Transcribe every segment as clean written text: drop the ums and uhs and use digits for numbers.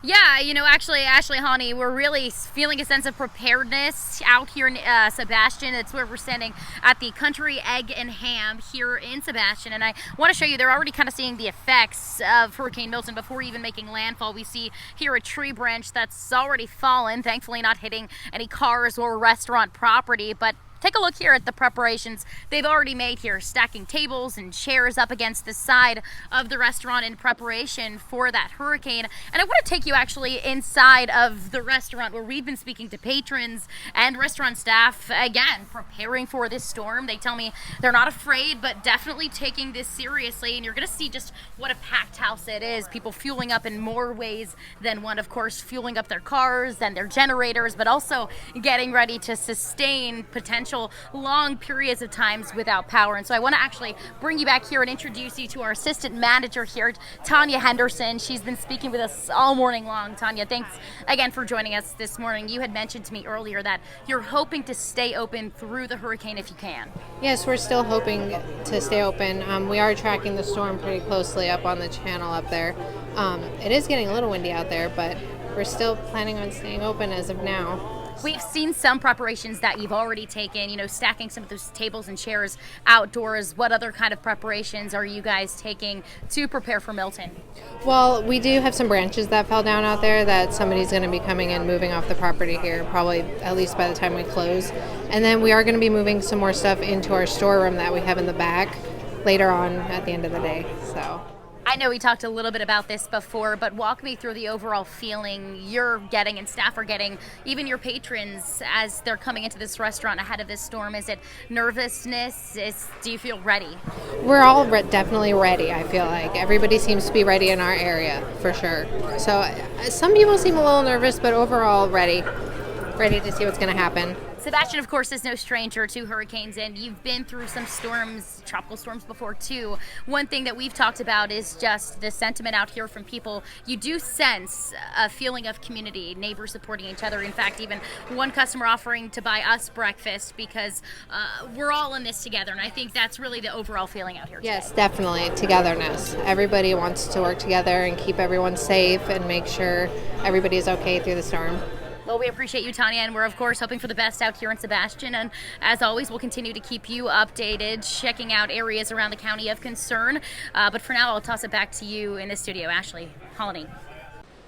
Yeah, actually, Ashley, honey, we're really feeling a sense of preparedness out here in Sebastian. It's where we're standing at the Country Egg and Ham here in Sebastian. And I want to show you, they're already kind of seeing the effects of Hurricane Milton before even making landfall. We see here a tree branch that's already fallen, thankfully not hitting any cars or restaurant property, but take a look here at the preparations they've already made here, stacking tables and chairs up against the side of the restaurant in preparation for that hurricane. And I want to take you actually inside of the restaurant where we've been speaking to patrons and restaurant staff, again, preparing for this storm. They tell me they're not afraid, but definitely taking this seriously. And you're going to see just what a packed house it is. People fueling up in more ways than one, of course, fueling up their cars and their generators, but also getting ready to sustain potential long periods of times without power. And so I want to actually bring you back here and introduce you to our assistant manager here, Tanya Henderson. She's been speaking with us all morning long. Tanya, thanks again for joining us this morning. You had mentioned to me earlier that you're hoping to stay open through the hurricane if you can. Yes, we're still hoping to stay open. We are tracking the storm pretty closely up on the channel up there. It is getting a little windy out there, but we're still planning on staying open as of now. We've seen some preparations that you've already taken, stacking some of those tables and chairs outdoors. What other kind of preparations are you guys taking to prepare for Milton? Well, we do have some branches that fell down out there that somebody's going to be coming and moving off the property here, probably at least by the time we close. And then we are going to be moving some more stuff into our storeroom that we have in the back later on at the end of the day. So I know we talked a little bit about this before, but walk me through the overall feeling you're getting and staff are getting, even your patrons, as they're coming into this restaurant ahead of this storm. Is it nervousness? Do you feel ready? We're all definitely ready, I feel like. Everybody seems to be ready in our area, for sure. So some people seem a little nervous, but overall ready to see what's going to happen. Sebastian, of course, is no stranger to hurricanes, and you've been through some storms, tropical storms before, too. One thing that we've talked about is just the sentiment out here from people. You do sense a feeling of community, neighbors supporting each other. In fact, even one customer offering to buy us breakfast because we're all in this together, and I think that's really the overall feeling out here today. Yes, definitely, togetherness. Everybody wants to work together and keep everyone safe and make sure everybody's okay through the storm. Well, we appreciate you, Tanya, and we're, of course, hoping for the best out here in Sebastian. And as always, we'll continue to keep you updated, checking out areas around the county of concern. But for now, I'll toss it back to you in the studio. Ashley, Holly.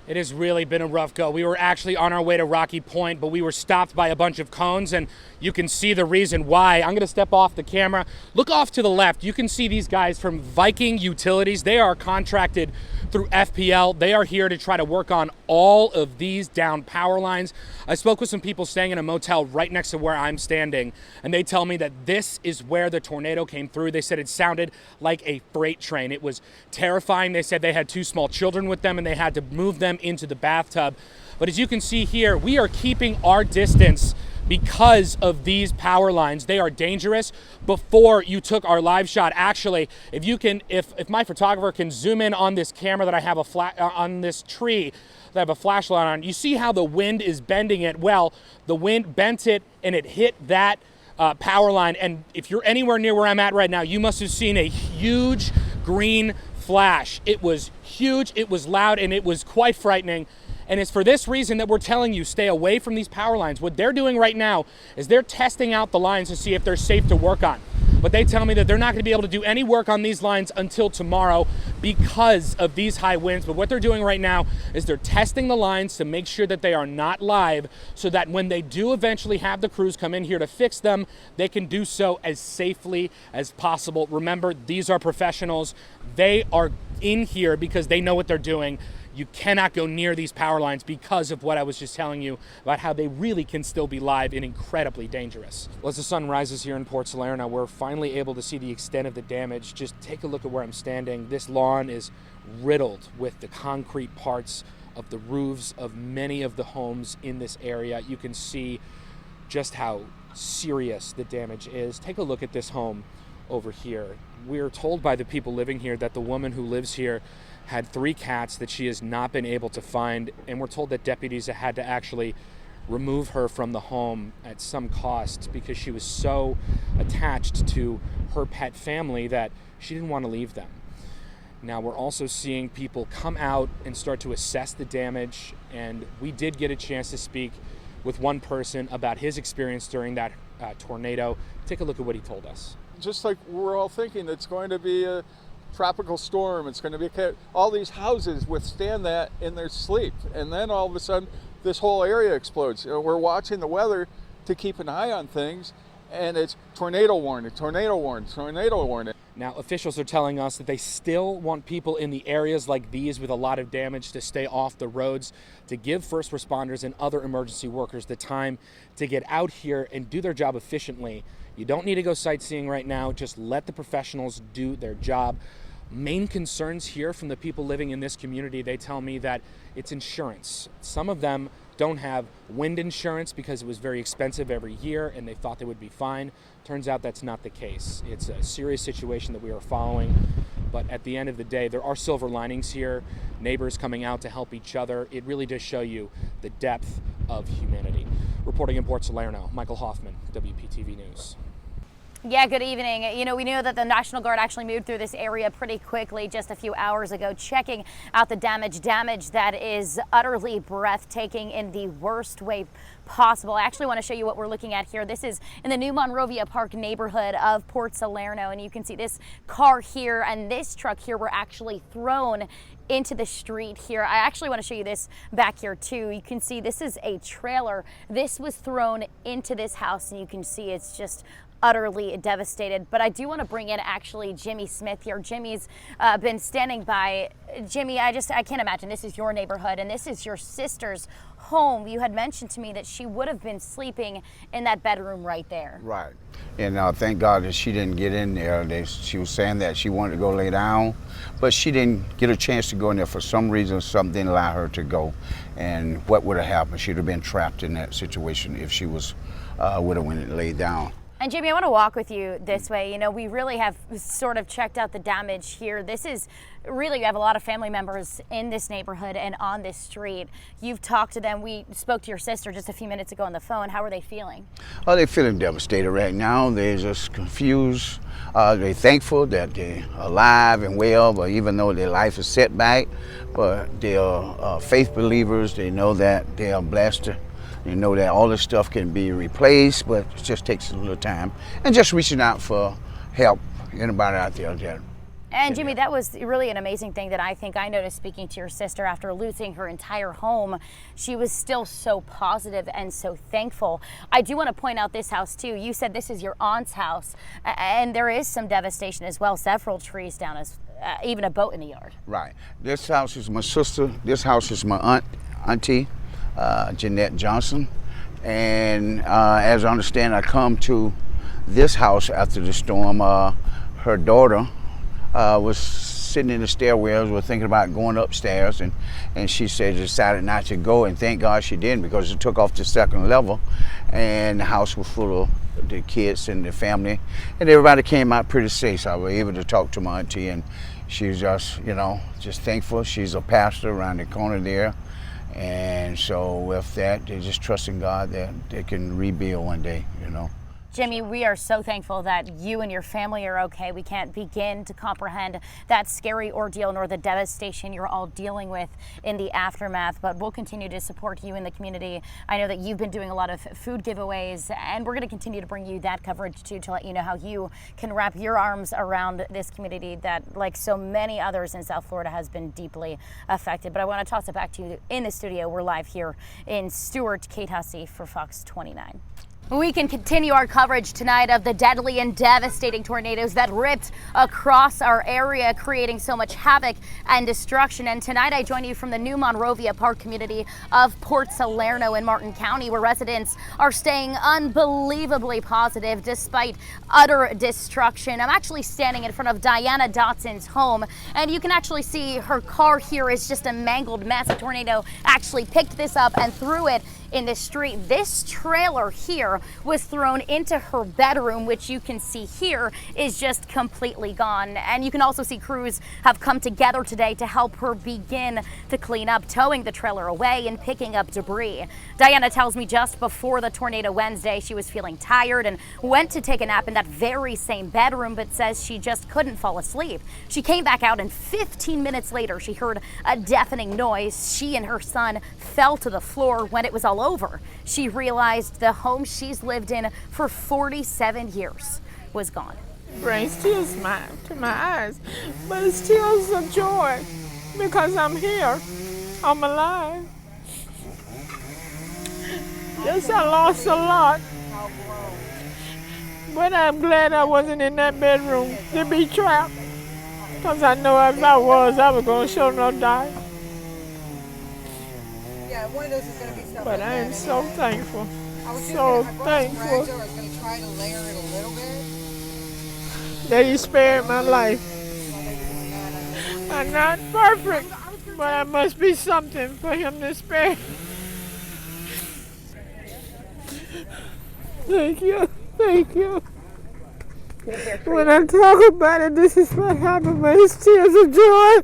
It has really been a rough go. We were actually on our way to Rocky Point, but we were stopped by a bunch of cones, and you can see the reason why. I'm going to step off the camera. Look off to the left. You can see these guys from Viking Utilities. They are contracted through FPL. They are here to try to work on all of these down power lines. I spoke with some people staying in a motel right next to where I'm standing, and they tell me that this is where the tornado came through. They said it sounded like a freight train. It was terrifying. They said they had 2 small children with them, and they had to move them into the bathtub. But as you can see here, we are keeping our distance because of these power lines. They are dangerous. Before you took our live shot, actually, if my photographer can zoom in on this camera that I have on this tree that I have a flashlight on, you see how the wind is bending it. Well, the wind bent it and it hit that power line. And if you're anywhere near where I'm at right now, you must have seen a huge green flash. It was huge, it was loud, and it was quite frightening. And it's for this reason that we're telling you, stay away from these power lines. What they're doing right now is they're testing out the lines to see if they're safe to work on. But they tell me that they're not going to be able to do any work on these lines until tomorrow because of these high winds. But what they're doing right now is they're testing the lines to make sure that they are not live, so that when they do eventually have the crews come in here to fix them, they can do so as safely as possible. Remember, these are professionals. They are in here because they know what they're doing. You cannot go near these power lines because of what I was just telling you about how they really can still be live and incredibly dangerous. Well, as the sun rises here in Port Salerno, we're finally able to see the extent of the damage. Just take a look at where I'm standing. This lawn is riddled with the concrete parts of the roofs of many of the homes in this area. You can see just how serious the damage is. Take a look at this home over here. We're told by the people living here that the woman who lives here had 3 cats that she has not been able to find, and we're told that deputies had to actually remove her from the home at some cost because she was so attached to her pet family that she didn't want to leave them. Now we're also seeing people come out and start to assess the damage, and we did get a chance to speak with one person about his experience during that tornado. Take a look at what he told us. Just like we're all thinking, it's going to be a tropical storm, it's going to be, all these houses withstand that in their sleep, and then all of a sudden this whole area explodes. We're watching the weather to keep an eye on things, and it's tornado warning, tornado warning, tornado warning. Now, officials are telling us that they still want people in the areas like these with a lot of damage to stay off the roads, to give first responders and other emergency workers the time to get out here and do their job efficiently. You don't need to go sightseeing right now. Just let the professionals do their job. Main concerns here from the people living in this community, they tell me that it's insurance. Some of them don't have wind insurance because it was very expensive every year and they thought they would be fine. Turns out that's not the case. It's a serious situation that we are following, but at the end of the day, there are silver linings here. Neighbors coming out to help each other. It really does show you the depth of humanity. Reporting in Port Salerno, Michael Hoffman, WPTV News. Yeah, good evening. You know, we knew that the National Guard actually moved through this area pretty quickly just a few hours ago, checking out the damage that is utterly breathtaking in the worst way possible. I actually want to show you what we're looking at here. This is in the New Monrovia Park neighborhood of Port Salerno, and you can see this car here and this truck here were actually thrown into the street here. I actually want to show you this back here too. You can see this is a trailer. This was thrown into this house, and you can see it's just utterly devastated. But I do want to bring in actually Jimmy Smith here. Jimmy's been standing by. Jimmy, I can't imagine this is your neighborhood and this is your sister's home. You had mentioned to me that she would have been sleeping in that bedroom right there. Right. And thank God that she didn't get in there. She was saying that she wanted to go lay down, but she didn't get a chance to go in there. For some reason, something didn't allow her to go. And what would have happened? She'd have been trapped in that situation if she would have went and laid down. And Jimmy, I want to walk with you this way. You know, we really have sort of checked out the damage here. This is really, you have a lot of family members in this neighborhood and on this street. You've talked to them. We spoke to your sister just a few minutes ago on the phone. How are they feeling? Oh, they're feeling devastated right now. They're just confused. They're thankful that they're alive and well, but even though their life is set back, but they're faith believers. They know that they are blessed. You know that all this stuff can be replaced, but it just takes a little time. And just reaching out for help, anybody out there that. And Jimmy, that was really an amazing thing that I think I noticed speaking to your sister after losing her entire home. She was still so positive and so thankful. I do want to point out this house too. You said this is your aunt's house, and there is some devastation as well. Several trees down, as even a boat in the yard. Right. This house is my sister. This house is my auntie. Jeanette Johnson, and as I understand, I come to this house after the storm. Her daughter was sitting in the stairwells, was thinking about going upstairs, and she said decided not to go, and thank God she didn't, because it took off to second level, and the house was full of the kids and the family, and everybody came out pretty safe. So I was able to talk to my auntie, and she's just, you know, just thankful. She's a pastor around the corner there. And so with that, they're just trusting God that they can rebuild one day, you know. Jimmy, we are so thankful that you and your family are okay. We can't begin to comprehend that scary ordeal nor the devastation you're all dealing with in the aftermath, but we'll continue to support you in the community. I know that you've been doing a lot of food giveaways, and we're going to continue to bring you that coverage too, to let you know how you can wrap your arms around this community that, like so many others in South Florida, has been deeply affected. But I want to toss it back to you in the studio. We're live here in Stuart. Kate Hussey for Fox 29. We can continue our coverage tonight of the deadly and devastating tornadoes that ripped across our area, creating so much havoc and destruction. And tonight I join you from the New Monrovia Park community of Port Salerno in Martin County, where residents are staying unbelievably positive despite utter destruction. I'm actually standing in front of Diana Dotson's home, and you can actually see her car here is just a mangled mess. A tornado actually picked this up and threw it in the street. This trailer here floor was thrown into her bedroom, which you can see here is just completely gone. And you can also see crews have come together today to help her begin to clean up, towing the trailer away and picking up debris. Diana tells me just before the tornado Wednesday, she was feeling tired and went to take a nap in that very same bedroom, but says she just couldn't fall asleep. She came back out and 15 minutes later, she heard a deafening noise. She and her son fell to the floor. When it was all over, she realized the home she's lived in for 47 years was gone. Brings tears to my eyes, but it's tears of joy because I'm here. I'm alive. Yes, I lost a lot, but I'm glad I wasn't in that bedroom to be trapped, because I know if I was going to sure enough die. Yeah, one of those is going to be stuff. But I am so thankful. So thankful. I was going to try to layer it a little bit. That he spared my life. I'm not perfect, but I must be something for him to spare. Thank you, thank you. When I talk about it, this is what happened, but it's tears of joy.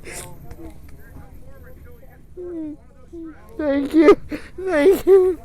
Thank you, thank you.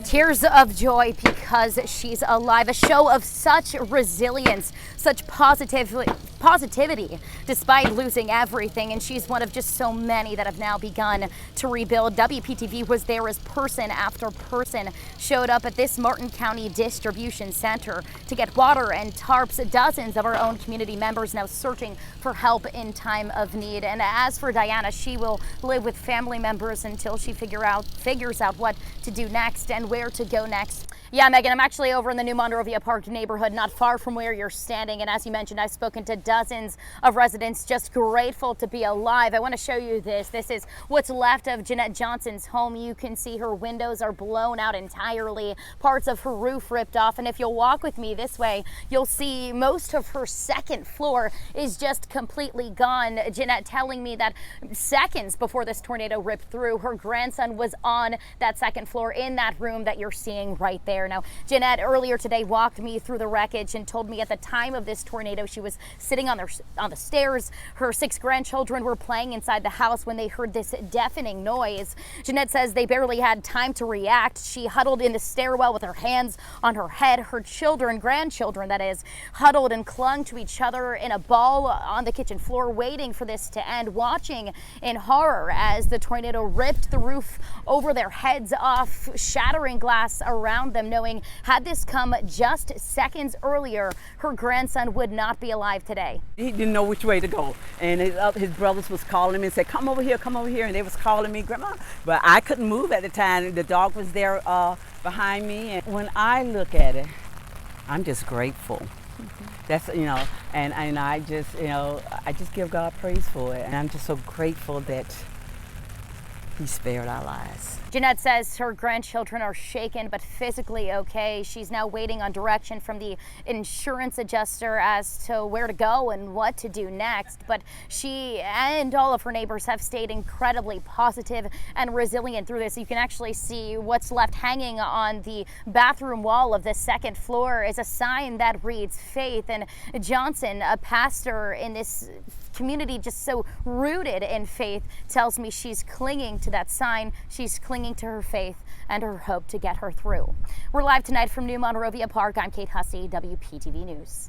Tears of joy because she's alive. A show of such resilience, such positivity, despite losing everything. And she's one of just so many that have now begun to rebuild. WPTV was there as person after person showed up at this Martin County distribution center to get water and tarps. Dozens of our own community members now searching for help in time of need. And as for Diana, she will live with family members until she figures out what to do next and where to go next. Yeah, Megan, I'm actually over in the New Monrovia Park neighborhood, not far from where you're standing. And as you mentioned, I've spoken to dozens of residents just grateful to be alive. I want to show you this. This is what's left of Jeanette Johnson's home. You can see her windows are blown out entirely, parts of her roof ripped off. And if you'll walk with me this way, you'll see most of her second floor is just completely gone. Jeanette telling me that seconds before this tornado ripped through, her grandson was on that second floor in that room that you're seeing right there. Now, Jeanette earlier today walked me through the wreckage and told me at the time of this tornado, she was sitting on the stairs. Her 6 grandchildren were playing inside the house when they heard this deafening noise. Jeanette says they barely had time to react. She huddled in the stairwell with her hands on her head. Her grandchildren that is, huddled and clung to each other in a ball on the kitchen floor, waiting for this to end, watching in horror as the tornado ripped the roof over their heads off, shattering glass around them, knowing had this come just seconds earlier, her grandson would not be alive today. He didn't know which way to go, and his brothers was calling him and said, come over here, and they was calling me, Grandma. But I couldn't move at the time. The dog was there behind me, and when I look at it, I'm just grateful. That's, and I just, I just give God praise for it, and I'm just so grateful that He spared our lives. Jeanette says her grandchildren are shaken but physically okay. She's now waiting on direction from the insurance adjuster as to where to go and what to do next. But she and all of her neighbors have stayed incredibly positive and resilient through this. You can actually see what's left hanging on the bathroom wall of the second floor is a sign that reads faith. And Johnson, a pastor in this community just so rooted in faith, tells me she's clinging to that sign. She's clinging to her faith and her hope to get her through. We're live tonight from New Monrovia Park. I'm Kate Hussey, WPTV News.